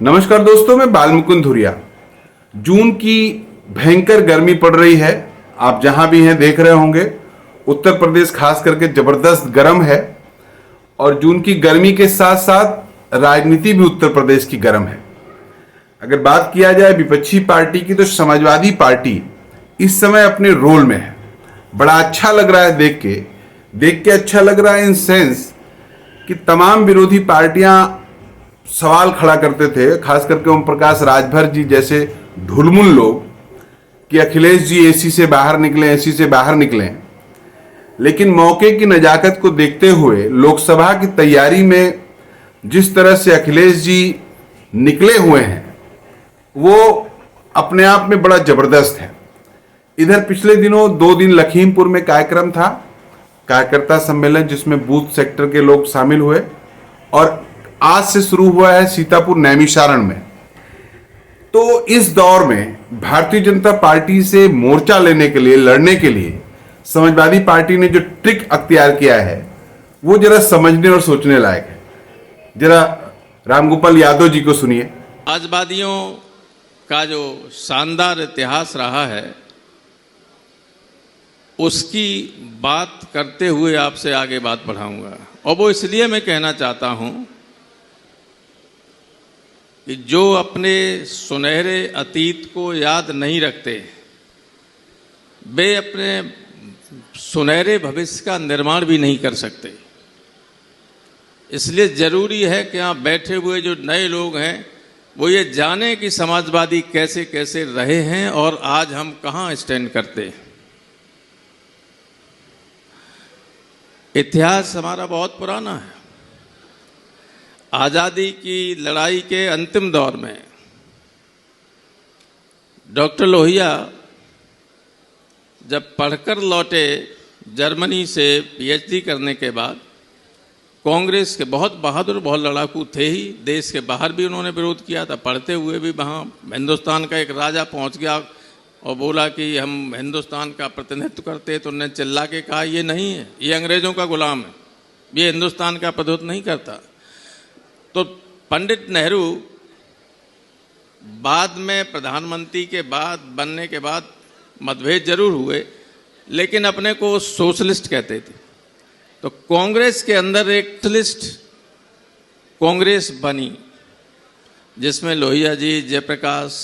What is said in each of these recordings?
नमस्कार दोस्तों, मैं बालमुकुंद धुरिया। जून की भयंकर गर्मी पड़ रही है। आप जहां भी हैं देख रहे होंगे, उत्तर प्रदेश खास करके जबरदस्त गर्म है। और जून की गर्मी के साथ साथ राजनीति भी उत्तर प्रदेश की गर्म है। अगर बात किया जाए विपक्षी पार्टी की, तो समाजवादी पार्टी इस समय अपने रोल में है। बड़ा अच्छा लग रहा है देख के अच्छा लग रहा है इन सेंस कि तमाम विरोधी पार्टियां सवाल खड़ा करते थे, खास करके ओम प्रकाश राजभर जी जैसे ढुलमुल लोग, कि अखिलेश जी एसी से बाहर निकले। लेकिन मौके की नजाकत को देखते हुए लोकसभा की तैयारी में जिस तरह से अखिलेश जी निकले हुए हैं, वो अपने आप में बड़ा जबरदस्त है। इधर पिछले दिनों 2 दिन लखीमपुर में कार्यक्रम था, कार्यकर्ता सम्मेलन, जिसमें बूथ सेक्टर के लोग शामिल हुए। और आज से शुरू हुआ है सीतापुर नैमिषारण में। तो इस दौर में भारतीय जनता पार्टी से मोर्चा लड़ने के लिए समाजवादी पार्टी ने जो ट्रिक अख्तियार किया है, वो जरा समझने और सोचने लायक है। जरा रामगोपाल यादव जी को सुनिए। समाजवादियों का जो शानदार इतिहास रहा है, उसकी बात करते हुए आपसे आगे बात बढ़ाऊंगा। और वो इसलिए मैं कहना चाहता हूं कि जो अपने सुनहरे अतीत को याद नहीं रखते, वे अपने सुनहरे भविष्य का निर्माण भी नहीं कर सकते। इसलिए ज़रूरी है कि यहाँ बैठे हुए जो नए लोग हैं, वो ये जाने कि समाजवादी कैसे कैसे रहे हैं और आज हम कहाँ स्टैंड करते हैं। इतिहास हमारा बहुत पुराना है। आज़ादी की लड़ाई के अंतिम दौर में डॉक्टर लोहिया जब पढ़कर लौटे जर्मनी से पीएचडी करने के बाद, कांग्रेस के बहुत बहादुर, बहुत लड़ाकू थे ही, देश के बाहर भी उन्होंने विरोध किया था। पढ़ते हुए भी वहाँ हिंदुस्तान का एक राजा पहुँच गया और बोला कि हम हिंदुस्तान का प्रतिनिधित्व करते, तो उन्होंने चिल्ला के कहा ये नहीं है, ये अंग्रेज़ों का गुलाम है, ये हिंदुस्तान का प्रतिनिधित्व नहीं करता। तो पंडित नेहरू बाद में प्रधानमंत्री के बाद बनने के बाद मतभेद जरूर हुए, लेकिन अपने को सोशलिस्ट कहते थे। तो कांग्रेस के अंदर एक सोशलिस्ट कांग्रेस बनी, जिसमें लोहिया जी, जयप्रकाश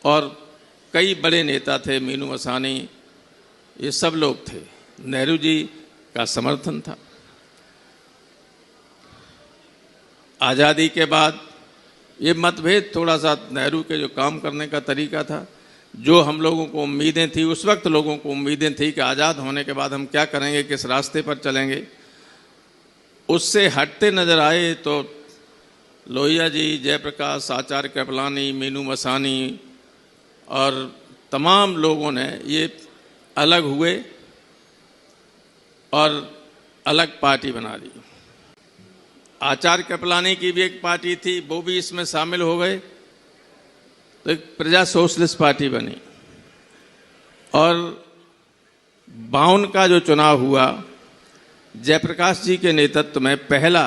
और कई बड़े नेता थे, मीनू मसानी, ये सब लोग थे। नेहरू जी का समर्थन था। आज़ादी के बाद ये मतभेद थोड़ा सा नेहरू के जो काम करने का तरीका था, जो हम लोगों को उम्मीदें थी, उस वक्त लोगों को उम्मीदें थी कि आज़ाद होने के बाद हम क्या करेंगे, किस रास्ते पर चलेंगे, उससे हटते नज़र आए। तो लोहिया जी, जयप्रकाश, आचार्य कृपलानी, मीनू मसानी और तमाम लोगों ने ये अलग हुए और अलग पार्टी बना ली। आचार्य कृपलानी की भी एक पार्टी थी, वो भी इसमें शामिल हो गए, तो एक प्रजा सोशलिस्ट पार्टी बनी। और 52 का जो चुनाव हुआ जयप्रकाश जी के नेतृत्व में पहला,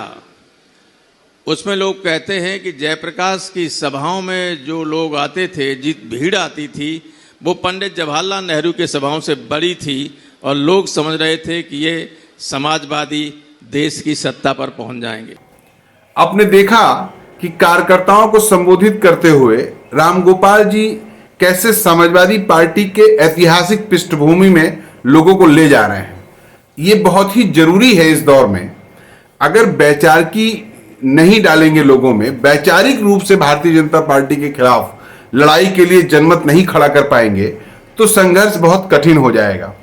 उसमें लोग कहते हैं कि जयप्रकाश की सभाओं में जो लोग आते थे, जित भीड़ आती थी, वो पंडित जवाहरलाल नेहरू के सभाओं से बड़ी थी। और लोग समझ रहे थे कि ये समाजवादी देश की सत्ता पर पहुंच जाएंगे। आपने देखा कि कार्यकर्ताओं को संबोधित करते हुए रामगोपाल जी कैसे समाजवादी पार्टी के ऐतिहासिक पृष्ठभूमि में लोगों को ले जा रहे हैं। ये बहुत ही जरूरी है इस दौर में। अगर वैचारिकी नहीं डालेंगे लोगों में, वैचारिक रूप से भारतीय जनता पार्टी के खिलाफ लड़ाई के लिए जनमत नहीं खड़ा कर पाएंगे, तो संघर्ष बहुत कठिन हो जाएगा।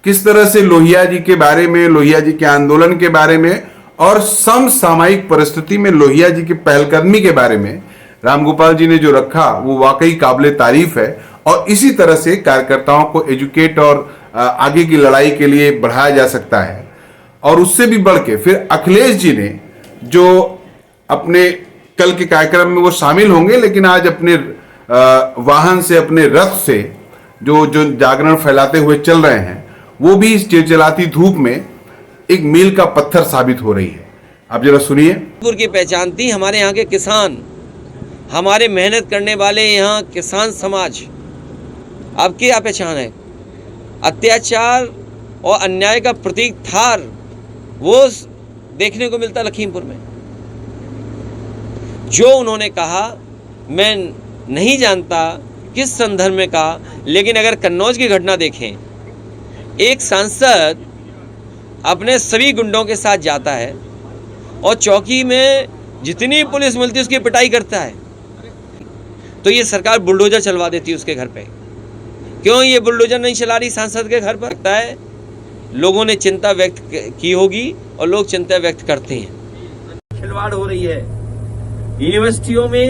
किस तरह से लोहिया जी के बारे में, लोहिया जी के आंदोलन के बारे में और समसामयिक परिस्थिति में लोहिया जी की पहलकदमी के बारे में रामगोपाल जी ने जो रखा, वो वाकई काबिले तारीफ है। और इसी तरह से कार्यकर्ताओं को एजुकेट और आगे की लड़ाई के लिए बढ़ाया जा सकता है। और उससे भी बढ़ के फिर अखिलेश जी ने जो अपने कल के कार्यक्रम में वो शामिल होंगे, लेकिन आज अपने वाहन से, अपने रथ से जो जागरण फैलाते हुए चल रहे हैं, वो भी इस चिलचिलाती धूप में एक मील का पत्थर साबित हो रही है। आप जरा सुनिए। की पहचान थी हमारे यहाँ के किसान, हमारे मेहनत करने वाले यहाँ किसान समाज, अब क्या पहचान है? अत्याचार और अन्याय का प्रतीक थार वो देखने को मिलता लखीमपुर में। जो उन्होंने कहा मैं नहीं जानता किस संदर्भ में कहा, लेकिन अगर कन्नौज की घटना देखें, एक सांसद अपने सभी गुंडों के साथ जाता है और चौकी में जितनी पुलिस मिलती है उसकी पिटाई करता है, तो ये सरकार बुलडोजर चलवा देती है उसके घर पे। क्यों ये बुलडोजर नहीं चला रही सांसद के घर पर? लगता है लोगों ने चिंता व्यक्त की होगी और लोग चिंता व्यक्त करते हैं। खिलवाड़ हो रही है यूनिवर्सिटियों में,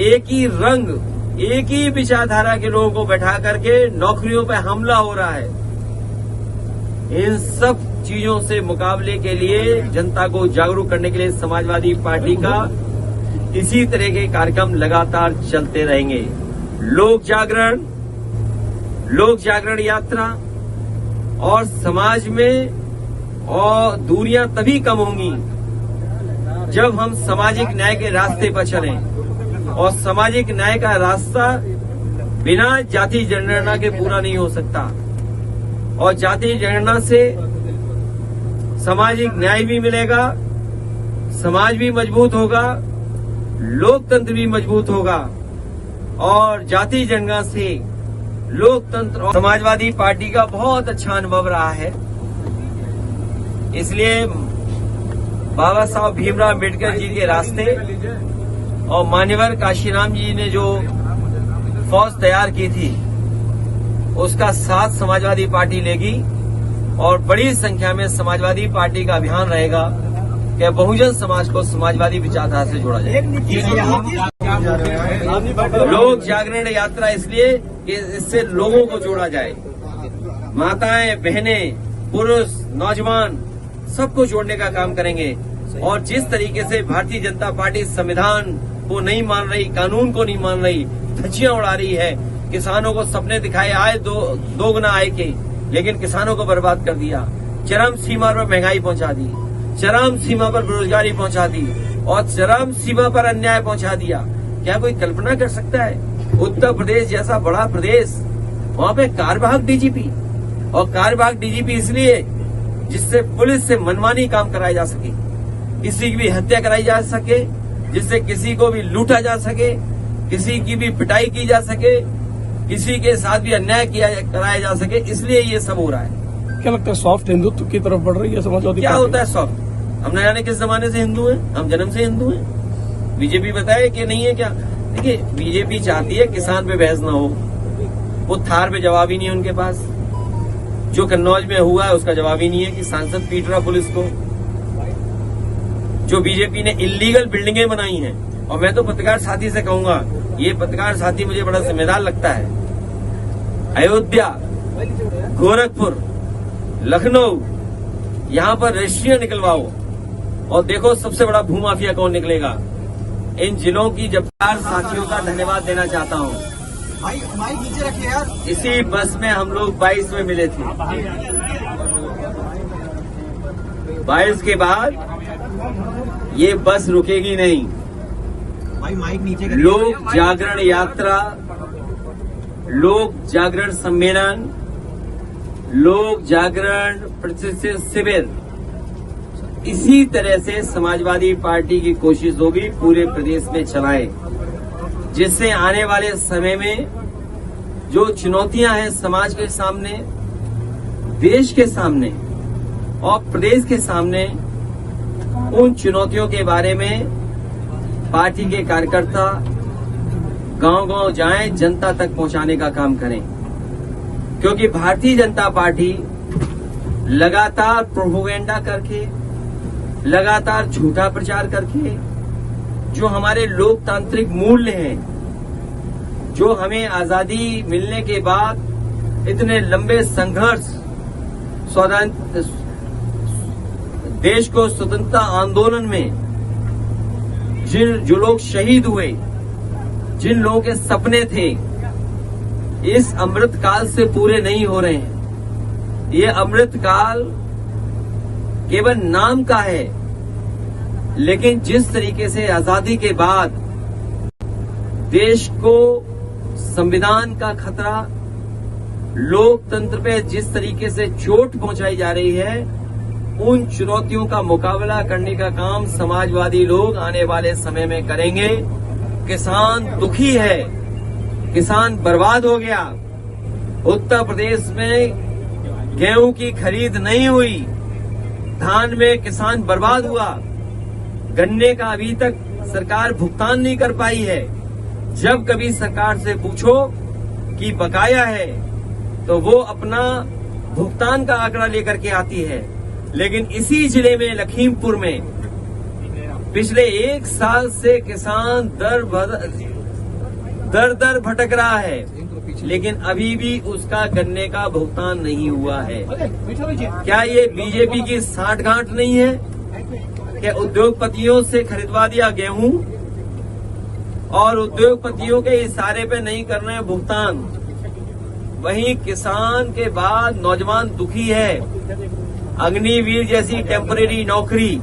एक ही रंग, एक ही विचारधारा के लोगों को बैठा करके नौकरियों पर हमला हो रहा है। इन सब चीजों से मुकाबले के लिए, जनता को जागरूक करने के लिए समाजवादी पार्टी का इसी तरह के कार्यक्रम लगातार चलते रहेंगे। लोक जागरण यात्रा और समाज में और दूरियां तभी कम होंगी जब हम सामाजिक न्याय के रास्ते पर चलें, और सामाजिक न्याय का रास्ता बिना जाति जनगणना के पूरा नहीं हो सकता। और जाति जनगणना से सामाजिक न्याय भी मिलेगा, समाज भी मजबूत होगा, लोकतंत्र भी मजबूत होगा। और जाति जनगणना से लोकतंत्र और समाजवादी पार्टी का बहुत अच्छा अनुभव रहा है। इसलिए बाबा साहब भीमराव अम्बेडकर जी के रास्ते और मान्यवर काशीराम जी ने जो फौज तैयार की थी, उसका साथ समाजवादी पार्टी लेगी और बड़ी संख्या में समाजवादी पार्टी का अभियान रहेगा कि बहुजन समाज को समाजवादी विचारधारा से जोड़ा जाए। लोक जागरण यात्रा इसलिए कि इससे लोगों को जोड़ा जाए, माताएं, बहनें, पुरुष, नौजवान सबको जोड़ने का काम करेंगे। और जिस तरीके से भारतीय जनता पार्टी संविधान को नहीं मान रही, कानून को नहीं मान रही, धज्जियां उड़ा रही है, किसानों को सपने दिखाए आए दो गुना आय के, लेकिन किसानों को बर्बाद कर दिया, चरम सीमा पर महंगाई पहुंचा दी, चरम सीमा पर बेरोजगारी पहुंचा दी और चरम सीमा पर अन्याय पहुंचा दिया। क्या कोई कल्पना कर सकता है उत्तर प्रदेश जैसा बड़ा प्रदेश, वहां पे कार्यवाहक डीजीपी, और कार्यवाहक डीजीपी इसलिए जिससे पुलिस से मनमानी काम कराया जा सके, किसी की भी हत्या कराई जा सके, जिससे किसी को भी लूटा जा सके, किसी की भी पिटाई की जा सके, किसी के साथ भी अन्याय कराया जा सके, इसलिए ये सब हो रहा है। क्या लगता है सॉफ्ट हिंदुत्व की तरफ बढ़ रही है समाजवादी? क्या होता है सॉफ्ट? हम न जाने किस जमाने से हिंदू हैं, हम जन्म से हिंदू हैं। बीजेपी बताए कि नहीं है क्या? देखिए, बीजेपी चाहती है किसान पे बहस न हो, वो थार पे जवाब ही नहीं है उनके पास। जो कन्नौज में हुआ है उसका जवाब ही नहीं है कि सांसद पीट रहा पुलिस को। जो बीजेपी ने इल्लीगल बिल्डिंगें बनाई हैं, और मैं तो पत्रकार साथी से कहूंगा, ये पत्रकार साथी मुझे बड़ा जिम्मेदार लगता है। अयोध्या, गोरखपुर, लखनऊ, यहाँ पर रजिस्ट्रियां निकलवाओ और देखो सबसे बड़ा भूमाफिया कौन निकलेगा। इन जिलों की जब्बार साथियों का धन्यवाद देना चाहता हूँ। माइक नीचे रखिए यार। इसी बस में हम लोग 22 में मिले थे। 22 के बाद ये बस रुकेगी नहीं। भाई माइक नीचे करिए। लोक जागरण यात्रा, लोक जागरण सम्मेलन, लोक जागरण प्रतिष्ठित शिविर, इसी तरह से समाजवादी पार्टी की कोशिश होगी पूरे प्रदेश में चलाएं, जिससे आने वाले समय में जो चुनौतियां हैं समाज के सामने, देश के सामने और प्रदेश के सामने, उन चुनौतियों के बारे में पार्टी के कार्यकर्ता गांव-गांव जाएं, जनता तक पहुंचाने का काम करें। क्योंकि भारतीय जनता पार्टी लगातार प्रोपेगेंडा करके, लगातार झूठा प्रचार करके, जो हमारे लोकतांत्रिक मूल्य हैं, जो हमें आजादी मिलने के बाद इतने लंबे संघर्ष, देश को स्वतंत्रता आंदोलन में जो लोग शहीद हुए, जिन लोगों के सपने थे, इस अमृत काल से पूरे नहीं हो रहे हैं। ये अमृत काल केवल नाम का है, लेकिन जिस तरीके से आजादी के बाद देश को संविधान का खतरा, लोकतंत्र पे जिस तरीके से चोट पहुंचाई जा रही है, उन चुनौतियों का मुकाबला करने का काम समाजवादी लोग आने वाले समय में करेंगे। किसान दुखी है, किसान बर्बाद हो गया। उत्तर प्रदेश में गेहूं की खरीद नहीं हुई, धान में किसान बर्बाद हुआ, गन्ने का अभी तक सरकार भुगतान नहीं कर पाई है। जब कभी सरकार से पूछो कि बकाया है तो वो अपना भुगतान का आंकड़ा लेकर के आती है, लेकिन इसी जिले में लखीमपुर में पिछले 1 साल से किसान दर दर भटक रहा है, लेकिन अभी भी उसका गन्ने का भुगतान नहीं हुआ है। क्या ये बीजेपी की साठगांठ नहीं है कि उद्योगपतियों से खरीदवा दिया गेहूं और उद्योगपतियों के इशारे पे नहीं कर रहे हैं भुगतान? वहीं किसान के बाद नौजवान दुखी है। अग्निवीर जैसी टेम्परेरी नौकरी,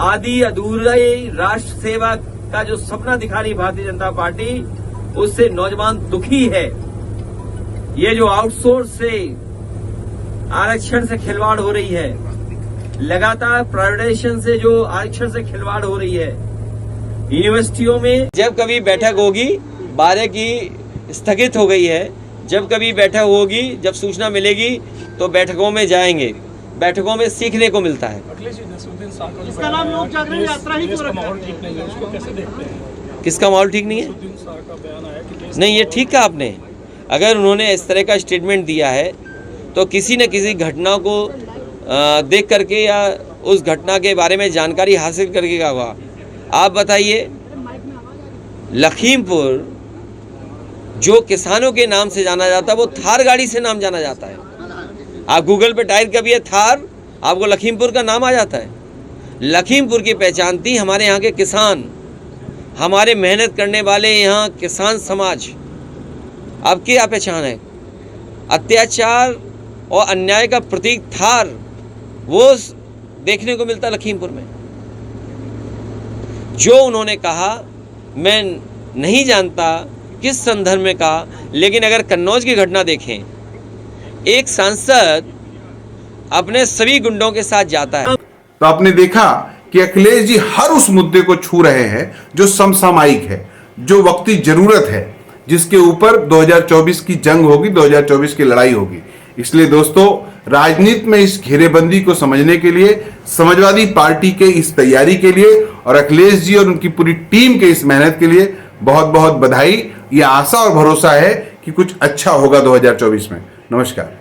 आदि अधूरी राष्ट्र सेवा का जो सपना दिखा रही भारतीय जनता पार्टी, उससे नौजवान दुखी है। ये जो आउटसोर्स से आरक्षण से खिलवाड़ हो रही है, लगातार प्राइवेटाइजेशन से जो आरक्षण से खिलवाड़ हो रही है, यूनिवर्सिटियों में जब कभी बैठक होगी, 12 की स्थगित हो गई है, जब कभी बैठक होगी, जब सूचना मिलेगी तो बैठकों में जाएंगे। बैठकों में सीखने को मिलता है। इसका नाम लोक जागरण यात्रा ही क्यों रखा है? माहौल ठीक नहीं है, उसको कैसे देखते हैं? किसका माहौल ठीक नहीं है? का बयान आया कि देश नहीं, ये ठीक कहा आपने। अगर उन्होंने इस तरह का स्टेटमेंट दिया है तो किसी न किसी घटना को देख करके या उस घटना के बारे में जानकारी हासिल करके क्या हुआ। आप बताइए, लखीमपुर जो किसानों के नाम से जाना जाता है, वो थार गाड़ी से नाम जाना जाता है। आप गूगल पे टाइप करिए थार, आपको लखीमपुर का नाम आ जाता है। लखीमपुर की पहचान थी हमारे यहाँ के किसान, हमारे मेहनत करने वाले यहाँ किसान समाज। अब क्या पहचान है? अत्याचार और अन्याय का प्रतीक थार, वो देखने को मिलता लखीमपुर में। जो उन्होंने कहा, मैं नहीं जानता किस संदर्भ में कहा, लेकिन अगर कन्नौज की घटना देखें, एक सांसद अपने सभी गुंडों के साथ जाता है। तो आपने देखा कि अखिलेश जी हर उस मुद्दे को छू रहे हैं जो समसामयिक है, जो वक्ती जरूरत है, जिसके ऊपर 2024 की जंग होगी, 2024 की लड़ाई होगी। इसलिए दोस्तों, राजनीति में इस घेरेबंदी को समझने के लिए, समाजवादी पार्टी के इस तैयारी के लिए और अखिलेश जी और उनकी पूरी टीम के इस मेहनत के लिए बहुत बहुत बधाई। ये आशा और भरोसा है कि कुछ अच्छा होगा 2024 में। नमस्कार।